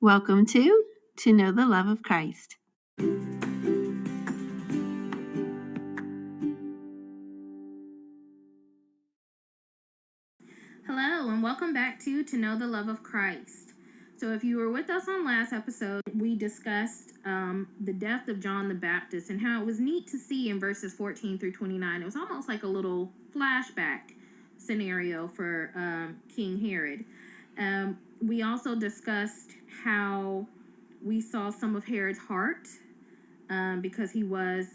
Welcome to Know the Love of Christ. Hello, and welcome back to Know the Love of Christ. So if you were with us on last episode, we discussed the death of John the Baptist and how it was neat to see in verses 14 through 29. It was almost like a little flashback scenario for King Herod. We also discussed how we saw some of Herod's heart because he was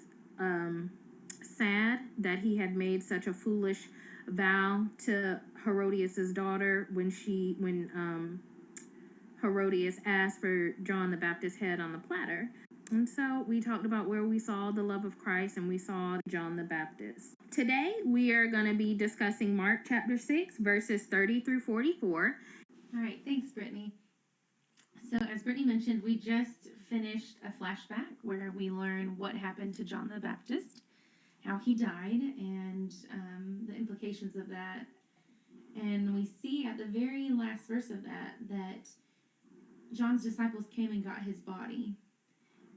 sad that he had made such a foolish vow to Herodias's daughter when Herodias asked for John the Baptist's head on the platter. And so we talked about where we saw the love of Christ and we saw John the Baptist. Today we are going to be discussing Mark chapter 6 verses 30 through 44. All right, thanks, Brittany. So as Brittany mentioned, we just finished a flashback where we learn what happened to John the Baptist, how he died, and the implications of that. And we see at the very last verse of that John's disciples came and got his body.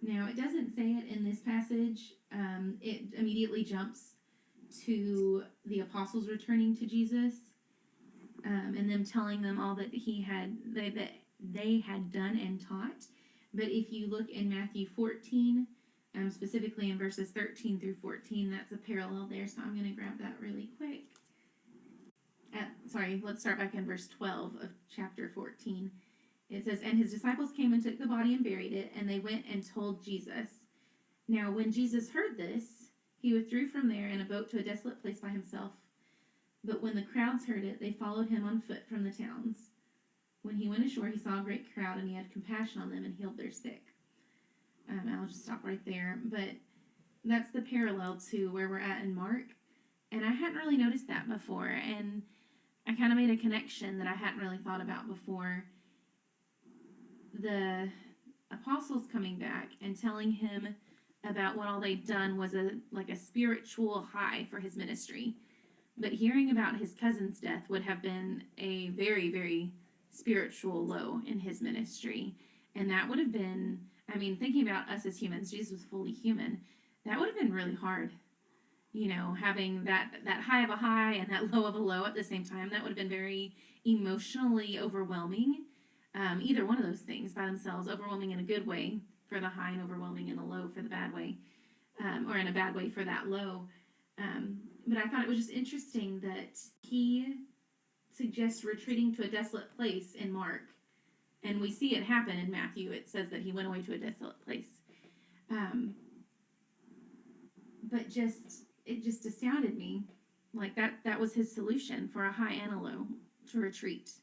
Now, it doesn't say it in this passage. It immediately jumps to the apostles returning to Jesus and them telling them all that they had done and taught. But if you look in Matthew 14, specifically in verses 13 through 14, that's a parallel there. So I'm going to grab that really quick. Let's start back in verse 12 of chapter 14. It says, "And his disciples came and took the body and buried it, and they went and told Jesus. Now when Jesus heard this, he withdrew from there in a boat to a desolate place by himself. But when the crowds heard it, they followed him on foot from the towns. When he went ashore, he saw a great crowd, and he had compassion on them and healed their sick." I'll just stop right there. But that's the parallel to where we're at in Mark. And I hadn't really noticed that before. And I kind of made a connection that I hadn't really thought about before. The apostles coming back and telling him about what all they'd done was a spiritual high for his ministry. But hearing about his cousin's death would have been a very, very spiritual low in his ministry. And that would have been, thinking about us as humans, Jesus was fully human, that would have been really hard. Having that high of a high and that low of a low at the same time, that would have been very emotionally overwhelming. Either one of those things by themselves, overwhelming in a good way for the high and overwhelming in a low for the bad way, or in a bad way for that low. But I thought it was just interesting that he suggests retreating to a desolate place in Mark. And we see it happen in Matthew. It says that he went away to a desolate place. But it just astounded me. Like that was his solution for a high and a low, to retreat.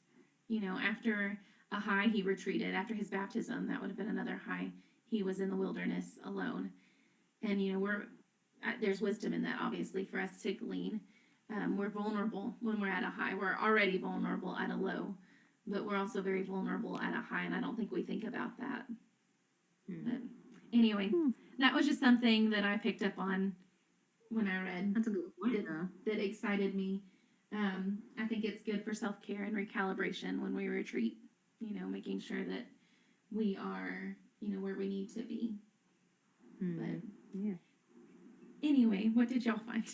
After a high, he retreated. After his baptism, that would have been another high. He was in the wilderness alone. And, there's wisdom in that, obviously, for us to glean. We're vulnerable when we're at a high. We're already vulnerable at a low, but we're also very vulnerable at a high, and I don't think we think about that. But anyway, that was just something that I picked up on when I read. That's a good point, that excited me. I think it's good for self-care and recalibration when we retreat, making sure that we are, where we need to be. But yeah. Anyway, what did y'all find?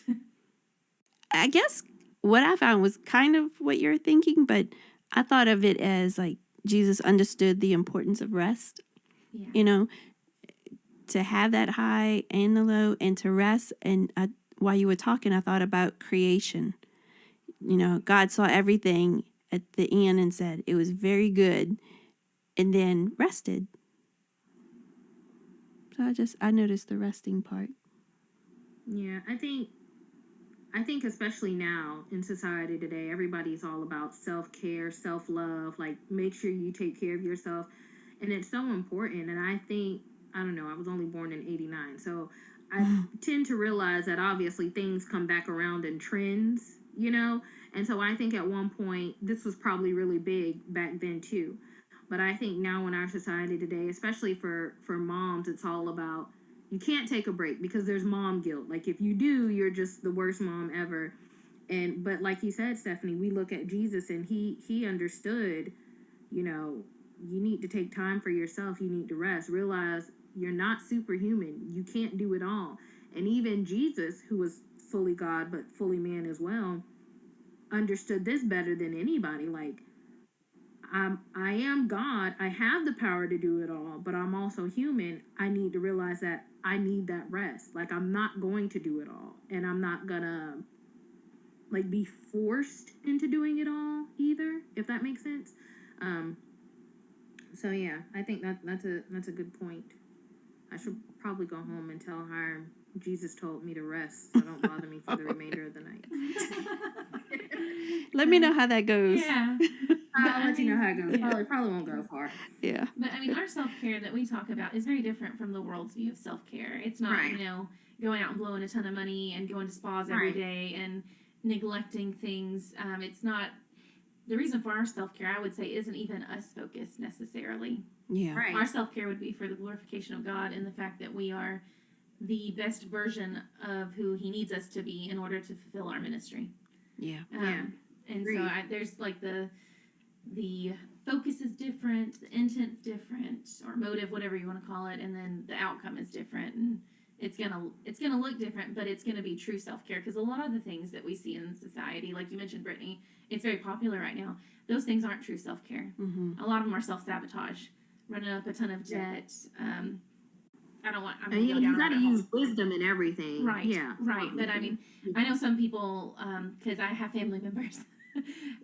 I guess what I found was kind of what you're thinking, but I thought of it as like Jesus understood the importance of rest. Yeah. To have that high and the low and to rest. And while you were talking, I thought about creation. God saw everything at the end and said it was very good and then rested. So I noticed the resting part. Yeah, I think especially now in society today, everybody's all about self-care, self-love, like make sure you take care of yourself. And it's so important. And I think, I don't know, I was only born in 89. So I tend to realize that obviously things come back around in trends, And so I think at one point, this was probably really big back then too. But I think now in our society today, especially for moms, it's all about, you can't take a break because there's mom guilt. Like if you do, you're just the worst mom ever. But like you said, Stephanie, we look at Jesus and he understood, you need to take time for yourself. You need to rest. Realize you're not superhuman. You can't do it all. And even Jesus, who was fully God but fully man as well, understood this better than anybody. Like, I am God. I have the power to do it all, but I'm also human. I need to realize that I need that rest. Like, I'm not going to do it all, and I'm not gonna like be forced into doing it all either, if that makes sense. Um, so yeah, I think that's a good point. I should probably go home and tell Hiram Jesus told me to rest, so don't bother me for the remainder of the night. Let me know how that goes. Yeah. I'll let you know how it goes. Probably won't go far. Yeah. But I mean, our self-care that we talk about is very different from the world's view of self-care. It's not, Right. going out and blowing a ton of money and going to spas every day and neglecting things. It's not, the reason for our self-care, I would say, isn't even us focused necessarily. Yeah. Right. Our self-care would be for the glorification of God and the fact that we are the best version of who he needs us to be in order to fulfill our ministry. Yeah. And Agreed. so there's like the focus is different, the intent's different, or motive, whatever you want to call it, and then the outcome is different, and it's gonna look different, but it's gonna be true self-care. Because a lot of the things that we see in society, like you mentioned, Brittany, it's very popular right now. Those things aren't true self-care. Mm-hmm. A lot of them are self-sabotage, running up a ton of debt. You got to use wisdom in everything. Right. Yeah. Right. But I mean, I know some people, because I have family members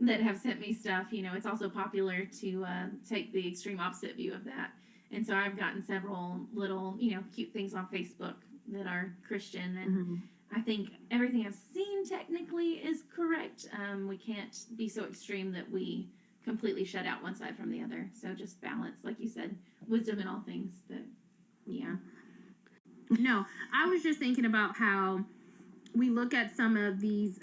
that have sent me stuff. It's also popular to take the extreme opposite view of that. And so I've gotten several little, cute things on Facebook that are Christian. And I think everything I've seen technically is correct. We can't be so extreme that we completely shut out one side from the other. So just balance, like you said, wisdom in all things. But yeah. No, I was just thinking about how we look at some of these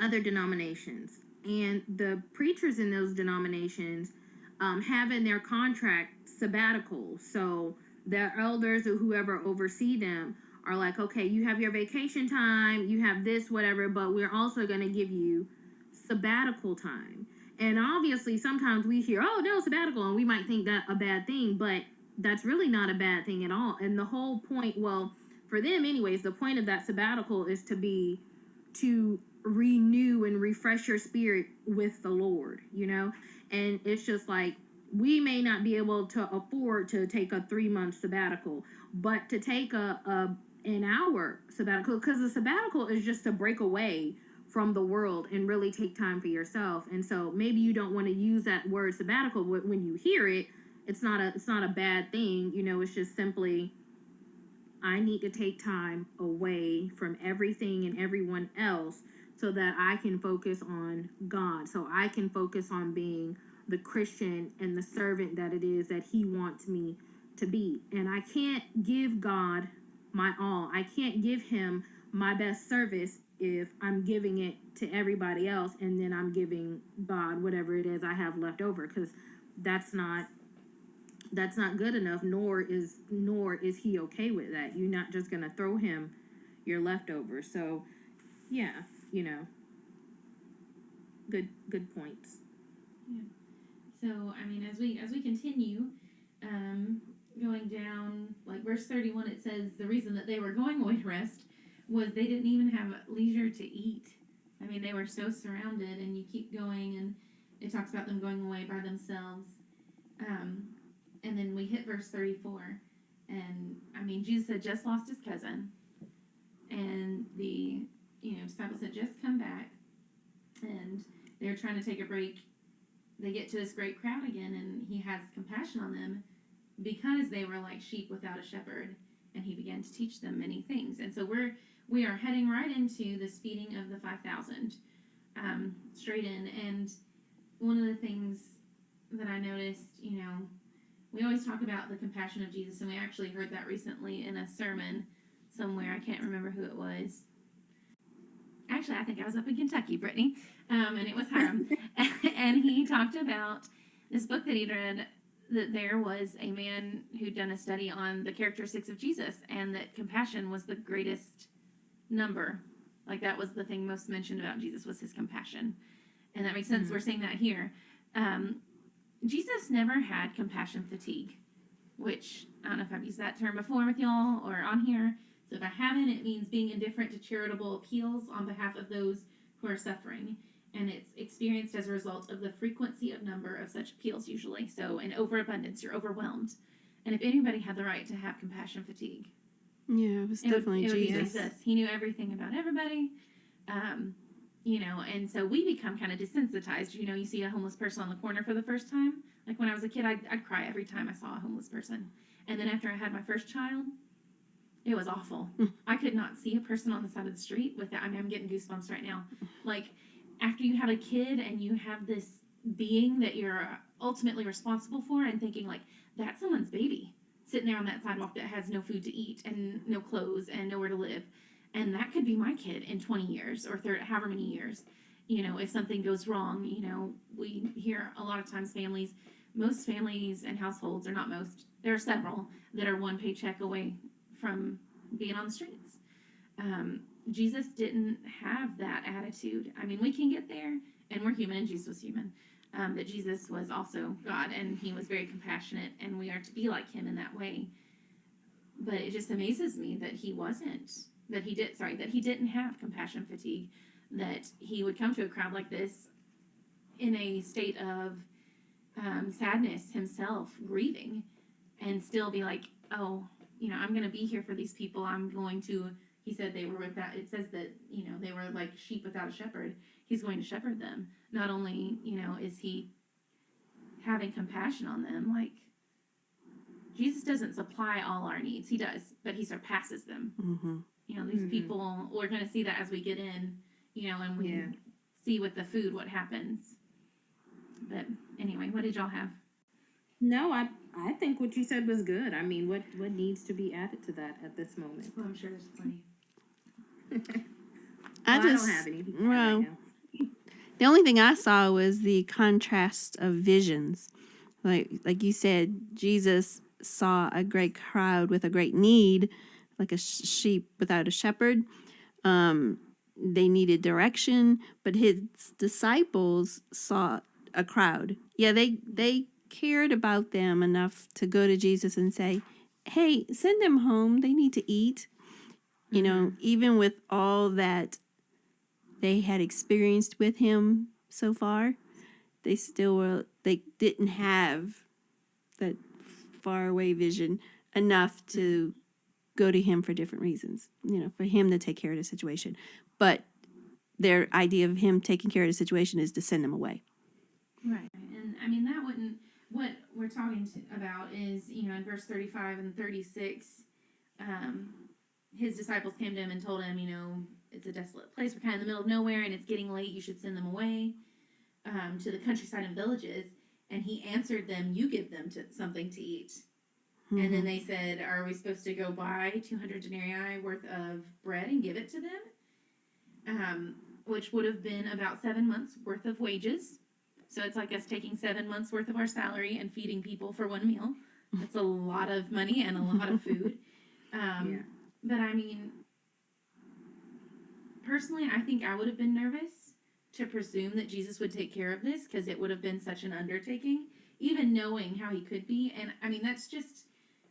other denominations, and the preachers in those denominations have in their contract sabbaticals. So their elders or whoever oversee them are like, okay, you have your vacation time, you have this, whatever, but we're also going to give you sabbatical time. And obviously, sometimes we hear, oh, no, sabbatical, and we might think that a bad thing, but that's really not a bad thing at all. And the whole point, well, for them anyways, the point of that sabbatical is to renew and refresh your spirit with the Lord, And it's just like, we may not be able to afford to take a 3-month sabbatical, but to take an hour sabbatical, because the sabbatical is just to break away from the world and really take time for yourself. And so maybe you don't want to use that word sabbatical when you hear it. It's not a bad thing, it's just simply, I need to take time away from everything and everyone else so that I can focus on God, so I can focus on being the Christian and the servant that it is that he wants me to be. And I can't give God my all. I can't give him my best service if I'm giving it to everybody else and then I'm giving God whatever it is I have left over, because that's not good enough, nor is he okay with that. You're not just gonna throw him your leftovers. So yeah, good points. Yeah. So I mean, as we continue going down, like verse 31, it says the reason that they were going away to rest was they didn't even have leisure to eat. I mean, they were so surrounded, and you keep going, and it talks about them going away by themselves. And then we hit verse 34, and I mean, Jesus had just lost his cousin, and the disciples had just come back, and they're trying to take a break. They get to this great crowd again, and he has compassion on them because they were like sheep without a shepherd, and he began to teach them many things. And so we are heading right into this feeding of the 5,000, straight in. And one of the things that I noticed, we always talk about the compassion of Jesus, and we actually heard that recently in a sermon somewhere. I can't remember who it was. Actually, I think I was up in Kentucky, Brittany, and it was Hiram. And he talked about this book that he'd read, that there was a man who'd done a study on the characteristics of Jesus, and that compassion was the greatest number. Like, that was the thing most mentioned about Jesus, was his compassion. And that makes sense. Mm-hmm. We're seeing that here. Jesus never had compassion fatigue, which I don't know if I've used that term before with y'all or on here. So if I haven't, it means being indifferent to charitable appeals on behalf of those who are suffering. And it's experienced as a result of the frequency of number of such appeals, usually. So in overabundance, you're overwhelmed. And if anybody had the right to have compassion fatigue, yeah, it was definitely it would be Jesus. Jesus. He knew everything about everybody. And so we become kind of desensitized. You see a homeless person on the corner for the first time. Like when I was a kid, I'd cry every time I saw a homeless person. And then after I had my first child, it was awful. I could not see a person on the side of the street without, I'm getting goosebumps right now. Like after you have a kid and you have this being that you're ultimately responsible for and thinking like, that's someone's baby sitting there on that sidewalk that has no food to eat and no clothes and nowhere to live. And that could be my kid in 20 years or however many years. If something goes wrong, we hear a lot of times most families and households, or not most, there are several that are one paycheck away from being on the streets. Jesus didn't have that attitude. We can get there, and we're human, and Jesus was human. But Jesus was also God, and he was very compassionate, and we are to be like him in that way. But it just amazes me that he didn't have compassion fatigue, that he would come to a crowd like this in a state of sadness himself, grieving, and still be like, oh, I'm going to be here for these people. He said they were it says that, they were like sheep without a shepherd. He's going to shepherd them. Not only, is he having compassion on them, like, Jesus doesn't supply all our needs. He does, but he surpasses them. Mm-hmm. These people, we're going to see that as we get in, and we see with the food what happens. But anyway, what did y'all have? No, I think what you said was good. What needs to be added to that at this moment? Well, I'm sure there's plenty. I don't have anything right now. The only thing I saw was the contrast of visions. Like you said, Jesus saw a great crowd with a great need, like a sheep without a shepherd. They needed direction, but his disciples saw a crowd. Yeah, they cared about them enough to go to Jesus and say, hey, send them home. They need to eat. Even with all that they had experienced with him so far, they didn't have that faraway vision enough to go to him for different reasons, for him to take care of the situation. But their idea of him taking care of the situation is to send them away. Right. And that wouldn't, what we're talking about is, in verse 35 and 36, his disciples came to him and told him, it's a desolate place. We're kind of in the middle of nowhere and it's getting late. You should send them away to the countryside and villages. And he answered them, you give them something to eat. Mm-hmm. And then they said, are we supposed to go buy 200 denarii worth of bread and give it to them? Which would have been about 7 months worth of wages. So it's like us taking 7 months worth of our salary and feeding people for one meal. That's a lot of money and a lot of food. But personally, I think I would have been nervous to presume that Jesus would take care of this, because it would have been such an undertaking, even knowing how he could be. And that's just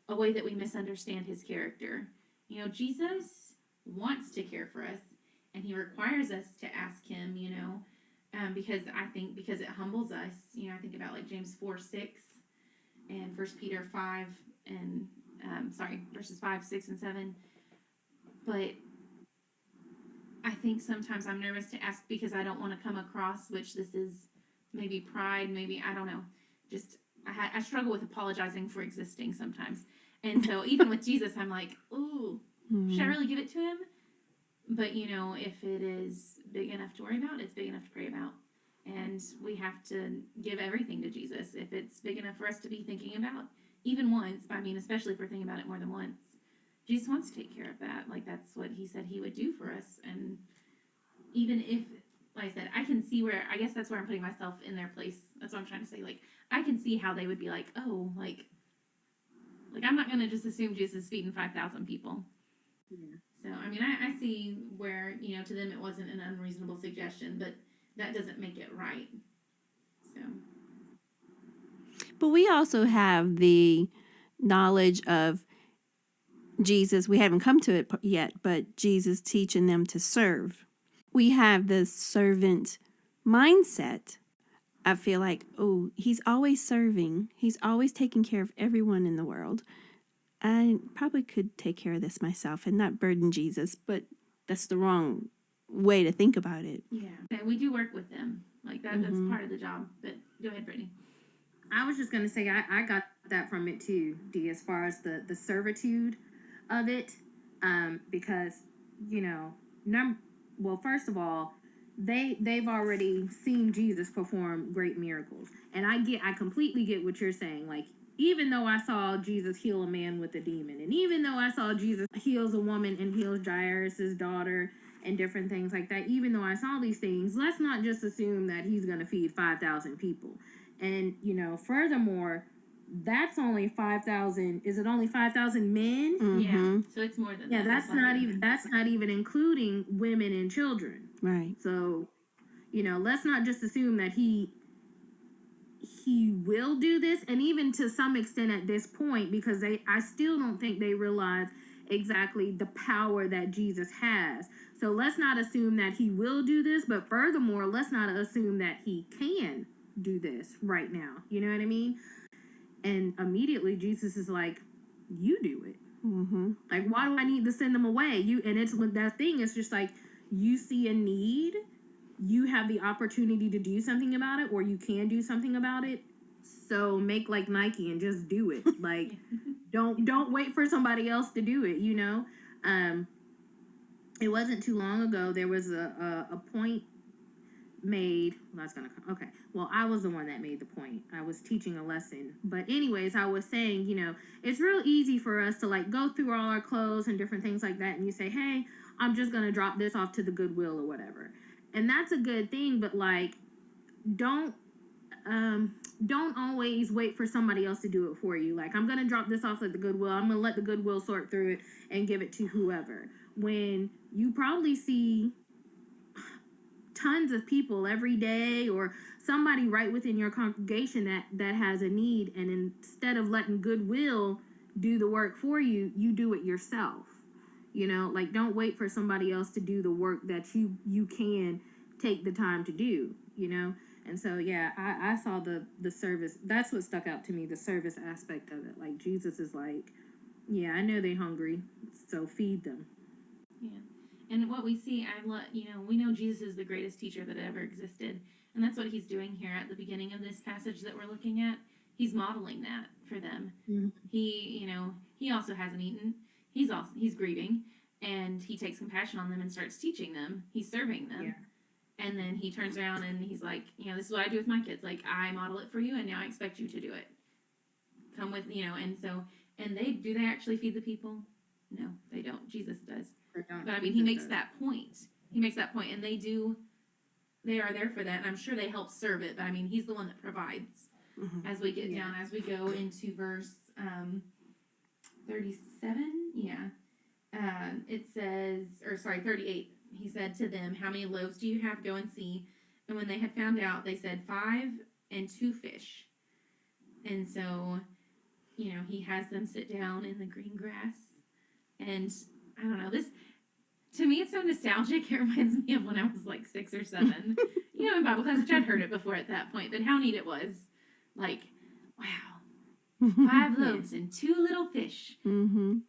a way that we misunderstand his character. Jesus wants to care for us, and he requires us to ask him, because it humbles us. I think about like James 4:6 and 1 Peter 5 and verses 5, 6, and 7. But I think sometimes I'm nervous to ask because I don't want to come across, which this is maybe pride, maybe, I don't know. Just, I struggle with apologizing for existing sometimes. And so even with Jesus, I'm like, ooh, should I really give it to him? But, if it is big enough to worry about, it's big enough to pray about. And we have to give everything to Jesus if it's big enough for us to be thinking about, even once. Especially if we're thinking about it more than once. Jesus wants to take care of that. Like, that's what he said he would do for us. And even if, like I said, I can see where, I guess that's where I'm putting myself in their place. That's what I'm trying to say. Like, I can see how they would be like, oh, like I'm not going to just assume Jesus is feeding 5,000 people. Yeah. So, I see where, to them it wasn't an unreasonable suggestion, but that doesn't make it right. So. But we also have the knowledge of Jesus. We haven't come to it yet, but Jesus teaching them to serve. We have the servant mindset. I feel like, oh, he's always serving. He's always taking care of everyone in the world. I probably could take care of this myself and not burden Jesus, but that's the wrong way to think about it. Yeah. And we do work with them. Like that's part of the job. But go ahead, Brittany. I was just going to say, I got that from it too, Dee, as far as the servitude of it. Because, you know, well, first of all, they've already seen Jesus perform great miracles. And I completely get what you're saying. Like, even though I saw Jesus heal a man with a demon, and even though I saw Jesus heals a woman and heals Jairus' daughter and different things like that, even though I saw these things, let's not just assume that he's going to feed 5,000 people. And, you know, furthermore, that's only 5,000. Is it only 5,000 men? Mm-hmm. Yeah. So it's more than that. That's not even including women and children. Right. So, you know, let's not just assume that he will do this, and even to some extent at this point, because I still don't think they realize exactly the power that Jesus has. So let's not assume that he will do this, but furthermore, let's not assume that he can do this right now. You know what I mean? And immediately Jesus is like, you do it. Mm-hmm. Like, why do I need to send them away? And it's with that thing, it's just like, you see a need, you have the opportunity to do something about it, or you can do something about it. So make like Nike and just do it. Like, don't wait for somebody else to do it, you know? It wasn't too long ago, there was a point made. Well, I was the one that made the point. I was teaching a lesson. But anyways, I was saying, you know, it's real easy for us to like go through all our clothes and different things like that, and you say, hey, I'm just gonna drop this off to the Goodwill or whatever. And that's a good thing, but like, don't always wait for somebody else to do it for you. Like, I'm gonna drop this off at the Goodwill, I'm gonna let the Goodwill sort through it and give it to whoever, when you probably see tons of people every day, or somebody right within your congregation that has a need, and instead of letting Goodwill do the work for you, you do it yourself. You know, like, don't wait for somebody else to do the work that you can take the time to do, you know? And so, yeah, I saw the service. That's what stuck out to me, the service aspect of it. Like, Jesus is like, yeah, I know they're hungry, so feed them. Yeah. And what we see, we know Jesus is the greatest teacher that ever existed. And that's what he's doing here at the beginning of this passage that we're looking at. He's modeling that for them. Mm-hmm. He also hasn't eaten. He's grieving, and he takes compassion on them and starts teaching them. He's serving them. Yeah. And then he turns around and he's like, this is what I do with my kids. Like, I model it for you, and now I expect you to do it. Come with, and they actually feed the people? No, they don't. Jesus does. But I mean, he makes that point. He makes that point, and they are there for that, and I'm sure they help serve it, but I mean, he's the one that provides. Mm-hmm. As we get down, as we go into verse 37, it says, 38, he said to them, how many loaves do you have? Go and see. And when they had found out, they said 5 and 2 fish. And so, he has them sit down in the green grass, and I don't know, this, to me, it's so nostalgic. It reminds me of when I was like 6 or 7, in Bible class, which I'd heard it before at that point, but how neat it was. Like, wow, 5 loaves and 2 little fish. Mm-hmm.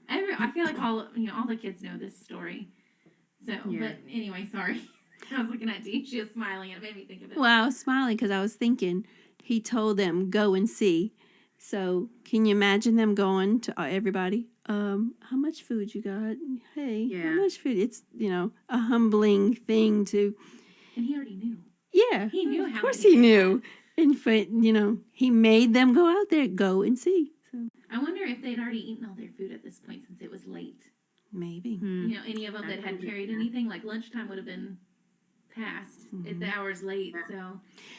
I feel like all the kids know this story. So, yeah. But anyway, sorry. I was looking at Dee. She was smiling, and it made me think of it. Well, I was smiling because I was thinking, he told them, go and see. So, can you imagine them going to everybody? How much food you got? Hey, how much food? It's, a humbling thing to... And he already knew. Yeah. He knew how. Of course he knew. And, he made them go out there, go and see. So I wonder if they'd already eaten all their food at this point since it was late. Maybe. Any of them that had carried anything, like lunchtime would have been past. Mm-hmm. It's hours late,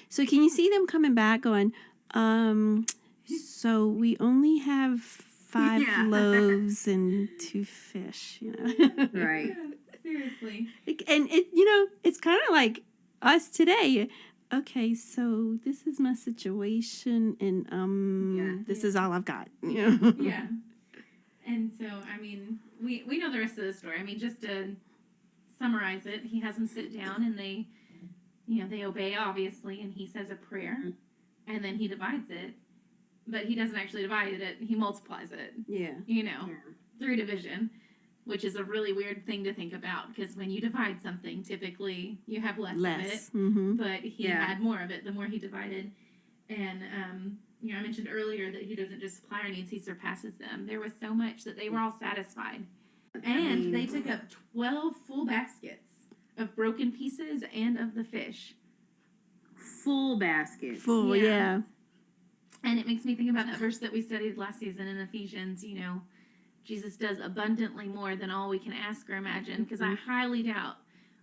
So can you see them coming back going, so we only have 5 loaves and 2 fish, Right. Yeah, seriously. And it's kind of like us today. okay, so this is my situation, and this is all I've got. Yeah. And so, I mean, we know the rest of the story. I mean, just to summarize it, he has them sit down and they, they obey, obviously, and he says a prayer, and then he divides it. But he doesn't actually divide it, he multiplies it. Yeah. Through division, which is a really weird thing to think about, because when you divide something, typically you have less. Of it. Mm-hmm. But he had more of it the more he divided. And, I mentioned earlier that he doesn't just supply our needs, he surpasses them. There was so much that they were all satisfied. And they took up 12 full baskets of broken pieces and of the fish. Full baskets. Full, yeah. And it makes me think about that verse that we studied last season in Ephesians, Jesus does abundantly more than all we can ask or imagine, because I highly doubt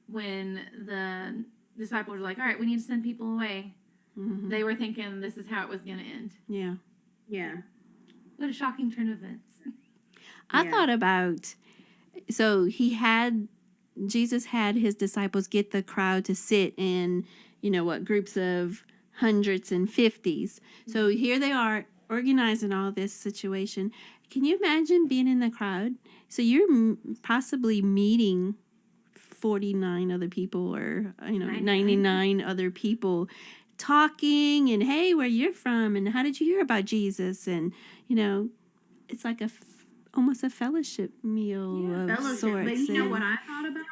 when the disciples were like, all right, we need to send people away. Mm-hmm. They were thinking this is how it was going to end. Yeah. Yeah. What a shocking turn of events. I thought about, so Jesus had his disciples get the crowd to sit in, groups of hundreds and 50s. So here they are organizing all this situation. Can you imagine being in the crowd? So you're possibly meeting 49 other people or 99 other people talking and, hey, where you're from and how did you hear about Jesus? And it's like almost a fellowship meal of sorts. But you know what I thought about?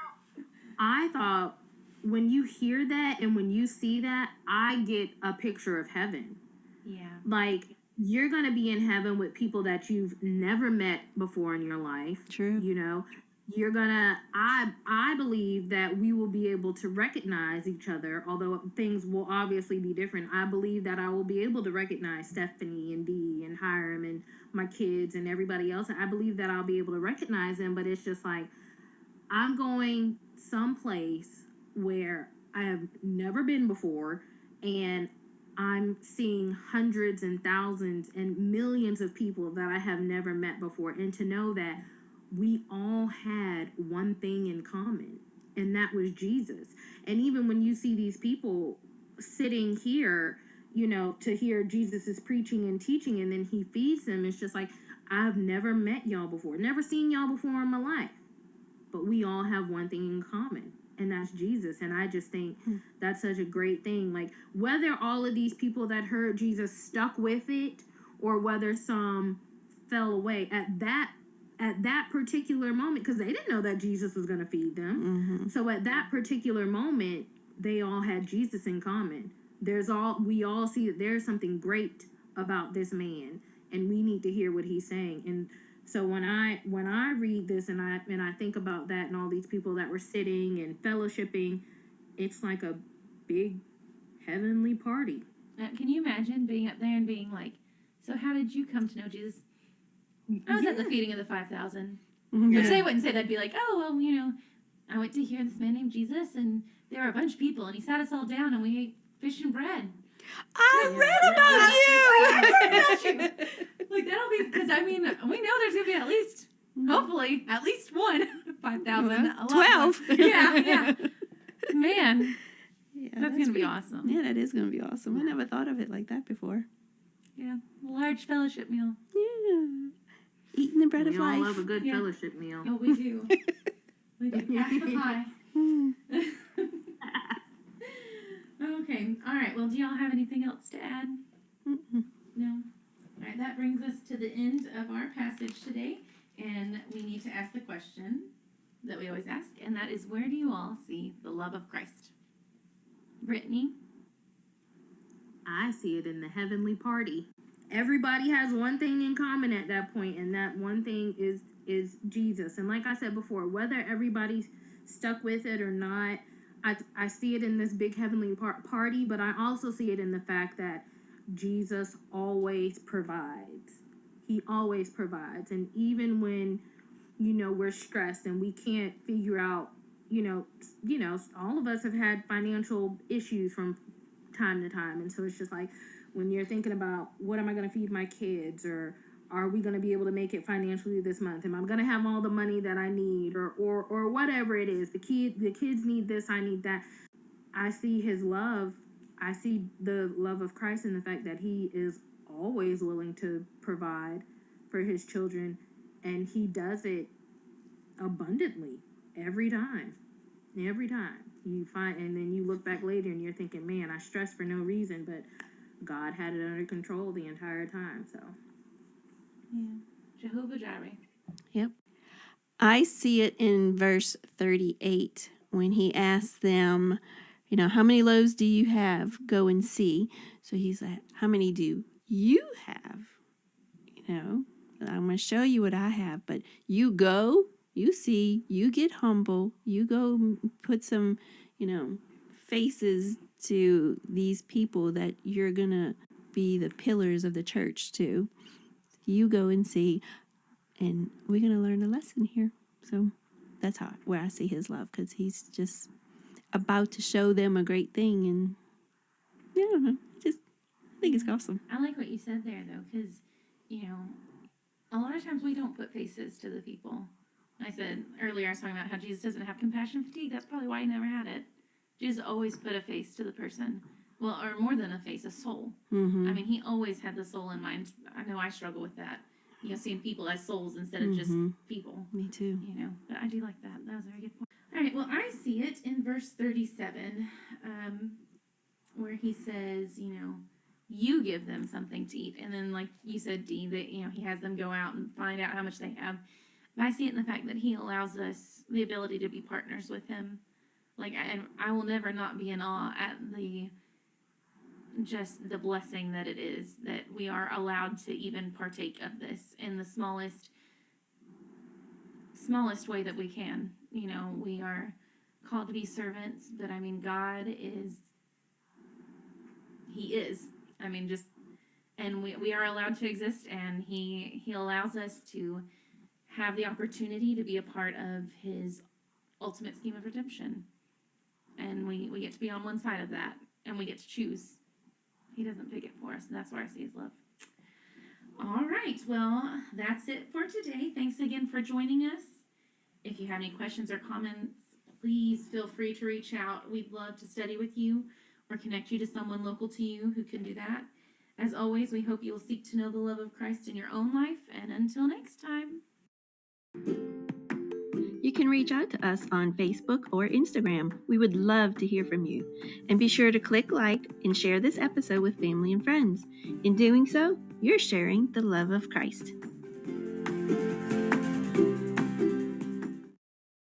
I thought when you hear that and when you see that, I get a picture of heaven. Yeah. Like, you're going to be in heaven with people that you've never met before in your life. True. You're going to, I believe that we will be able to recognize each other, although things will obviously be different. I believe that I will be able to recognize Stephanie and Dee and Hiram and my kids and everybody else. I believe that I'll be able to recognize them, but it's just like, I'm going someplace where I have never been before, and I'm seeing hundreds and thousands and millions of people that I have never met before, and to know that we all had one thing in common, and that was Jesus. And even when you see these people sitting here, to hear Jesus is preaching and teaching, and then he feeds them, it's just like, I've never met y'all before, never seen y'all before in my life, but we all have one thing in common, and that's Jesus. And I just think that's such a great thing. Like, whether all of these people that heard Jesus stuck with it, or whether some fell away at that particular moment, because they didn't know that Jesus was going to feed them. Mm-hmm. So at that particular moment, they all had Jesus in common. We all see that there's something great about this man, and we need to hear what he's saying. And so when I read this and I think about that and all these people that were sitting and fellowshipping, it's like a big heavenly party. Can you imagine being up there and being like, so how did you come to know Jesus? I was at the feeding of the 5,000. Mm-hmm. Which they wouldn't say. They'd be like, oh, well, I went to hear this man named Jesus, and there were a bunch of people, and he sat us all down, and we ate fish and bread. I read about you! Like, that'll be, because, we know there's going to be at least, hopefully, at least one 5,000. 12. Yeah. Man. Yeah, that's going to be awesome. Yeah, that is going to be awesome. I never thought of it like that before. Yeah. A large fellowship meal. Yeah. Eating the bread of life. We all love a good fellowship meal. Oh, we do. We do. Pass the pie. Okay. All right. Well, do y'all have anything else to add? Mm-mm. No? All right. That brings us to the end of our passage today. And we need to ask the question that we always ask. And that is, where do you all see the love of Christ? Brittany? I see it in the heavenly party. Everybody has one thing in common at that point, and that one thing is Jesus. And like I said before, whether everybody's stuck with it or not, I see it in this big heavenly party, but I also see it in the fact that Jesus always provides. He always provides. And even when, we're stressed and we can't figure out, all of us have had financial issues from time to time. And so it's just like, when you're thinking about, what am I going to feed my kids, or are we going to be able to make it financially this month? Am I going to have all the money that I need, or whatever it is? The kids need this, I need that. I see his love. I see the love of Christ in the fact that he is always willing to provide for his children, and he does it abundantly every time. Every time you find, and then you look back later and you're thinking, man, I stressed for no reason, but God had it under control the entire time. So, Yeah. Jehovah Jireh. Yep. I see it in verse 38 when he asks them, how many loaves do you have? Go and see. So he's like, how many do you have? I'm going to show you what I have, but you go, you see, you get humble, you go put some, faces to these people that you're going to be the pillars of the church to. You go and see, and we're going to learn a lesson here. So that's where I see his love, because he's just about to show them a great thing. And I don't know, I think it's awesome. I like what you said there, though, because, a lot of times we don't put faces to the people. I said earlier, I was talking about how Jesus doesn't have compassion fatigue. That's probably why he never had it. Jesus always put a face to the person. Well, or more than a face, a soul. Mm-hmm. I mean, he always had the soul in mind. I know I struggle with that. Seeing people as souls instead of just people. Me too. But I do like that. That was a very good point. All right, well, I see it in verse 37, where he says, you give them something to eat. And then, like you said, Dee, that, he has them go out and find out how much they have. But I see it in the fact that he allows us the ability to be partners with him. Like, I will never not be in awe at just the blessing that it is that we are allowed to even partake of this in the smallest way that we can. We are called to be servants, but I mean, God is, he is. I mean, and we are allowed to exist, and he allows us to have the opportunity to be a part of his ultimate scheme of redemption. And we get to be on one side of that, and we get to choose. He doesn't pick it for us, and that's where I see his love. All right, well, that's it for today. Thanks again for joining us. If you have any questions or comments, please feel free to reach out. We'd love to study with you or connect you to someone local to you who can do that. As always, we hope you will seek to know the love of Christ in your own life. And until next time. You can reach out to us on Facebook or Instagram. We would love to hear from you. And be sure to click like and share this episode with family and friends. In doing so, you're sharing the love of Christ.